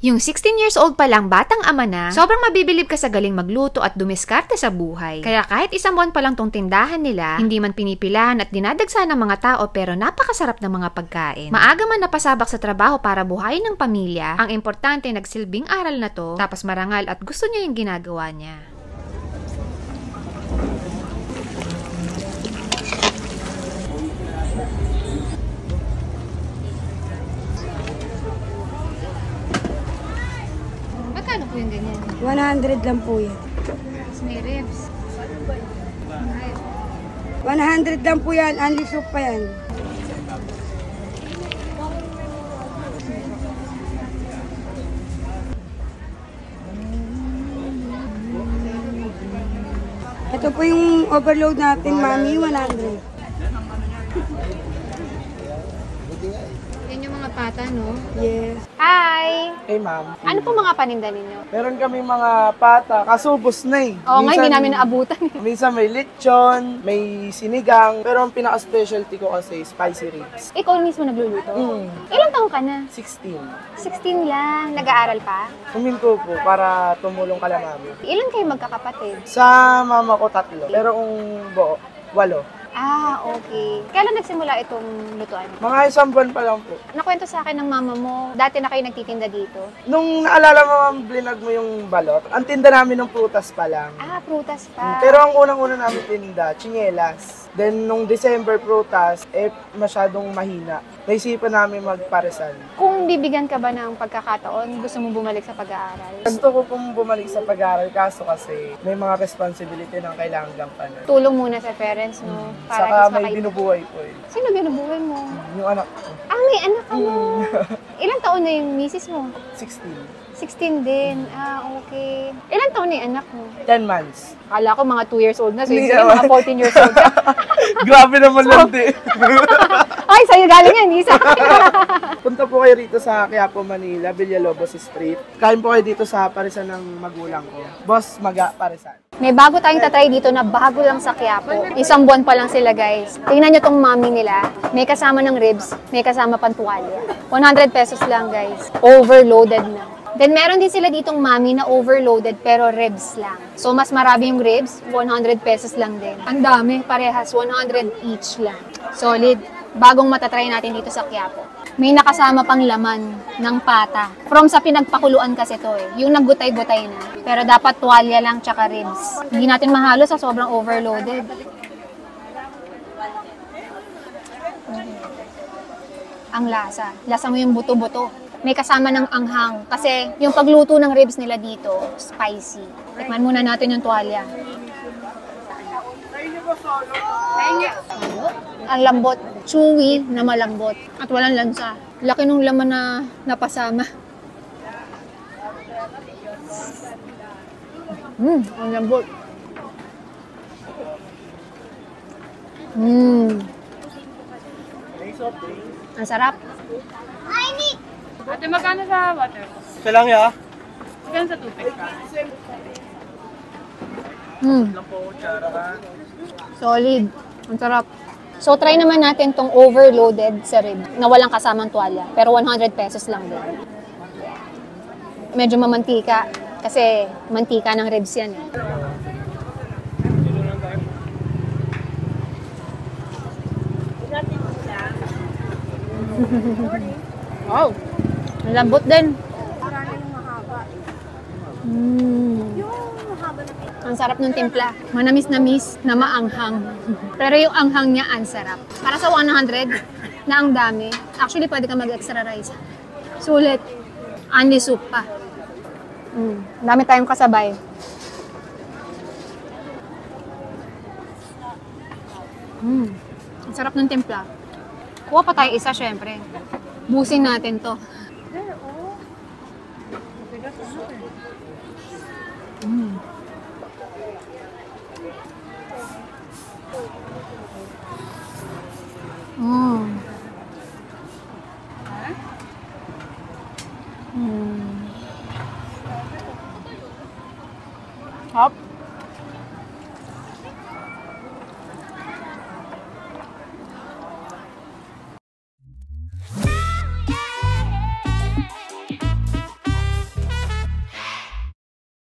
Yung 16 years old pa lang batang ama na, sobrang mabibilib ka sa galing magluto at dumiskarte sa buhay. Kaya kahit isang buwan pa lang tong tindahan nila, hindi man pinipilahan at dinadagsa ng mga tao pero napakasarap ng mga pagkain. Maaga man napasabak sa trabaho para buhayin ng pamilya, ang importante nagsilbing aral na to, tapos marangal at gusto niya yung ginagawa niya. Magkano po yung ganyan? 100 lang po yan. May ribs. 100 lang po yan. Only soup pa yan. Ito po yung overload natin, Mami. 100. Yan yung mga pata, no? Yes. Hi! Hey ma'am, Ano po mga paninda ninyo? meron kami mga pata, kasubos na eh. Oo nga, hindi namin naabutan. Minsan may lechon, may sinigang, pero ang pinaka-specialty ko kasi spicy ribs. Ikaw mismo nagluluto? Mm. Ilang taong ka na? 16. 16 lang. Nag-aaral pa? Huminto po para tumulong kala mami. Ilan kayo magkakapatid? Sa mama ko 3, pero kung buo, 8. Ah, okay. Kailan nagsimula itong lutuan? Mga isang buwan pa lang po. Nakwento sa akin ng mama mo, dati na kayo nagtitinda dito. Nung naalala mo ma'am, blinag mo yung balot, ang tinda namin ng prutas pa lang. Ah, prutas pa. Pero ang unang-una namin tinda, tsinelas. Then, nung December prutas, masyadong mahina. Naisipan namin magparesan. Kung bibigyan ka ba ng pagkakataon, gusto mo bumalik sa pag-aaral? Gusto ko pong bumalik sa pag-aaral, kaso kasi may mga responsibility na kailangan gampanan. Tulong muna sa parents, no? Para Saka mas may makaib- binubuhay po eh. Sino binubuhay mo? Yung anak ko, Ah, may anak ka mo. Ilang taon na yung misis mo? 16. 16 din. Ah, okay. Ilang taon na yung anak mo? 10 months. Akala ko mga 2 years old na. So, Hindi sige, naman. mga 14 years old ka. Grabe naman lang din. Ay, sa'yo galing yan, Isa. Punta po kayo rito sa Quiapo, Manila, Villalobos Street. Kain po kayo dito sa parisan ng magulang ko. Boss Maga Parisan. May bago tayong tatry dito na bago lang sa Quiapo. Isang buwan pa lang sila, guys. Tingnan nyo tong mami nila. May kasama ng ribs, may kasama pang tuwalya. 100 pesos lang, guys. Overloaded na. Then, meron din sila ditong mami na overloaded pero ribs lang. So, mas marami yung ribs, 100 pesos lang din. Ang dami, parehas, 100 each lang. Solid. Bagong matatry natin dito sa Quiapo. May nakasama pang laman ng pata. From sa pinagpakuluan kasi to eh. Yung naggutay-gutay na. Pero dapat tuwalya lang tsaka ribs. Hindi natin mahalo sa sobrang overloaded. Ang lasa. Lasa mo yung buto-buto. May kasama ng anghang. Kasi yung pagluto ng ribs nila dito, spicy. Tikman muna natin yung tuwalya. Ang lambot. Chewy na malambot. At walang lansa. Laki nung laman na napasama. Ang lambot. Ang sarap. Ate, magkano sa water? Ito lang ya. Magkano sa tubig ka? Solid. Ang sarap. So, try naman natin tong overloaded sa rib na walang kasamang tuwalya. Pero 100 pesos lang din. Medyo mamantika. Kasi mantika ng ribs yan eh. Wow! Ang lambot din. Ang sarap ng timpla. Manamis-namis na maanghang. Pero yung anghang niya, ang sarap. Para sa 100 na ang dami, actually pwede ka mag-extra rice. Sulit. Only soup pa. Dami tayong kasabay. Ang sarap ng timpla. Kuha pa tayo isa, syempre. Busin natin to. Hop.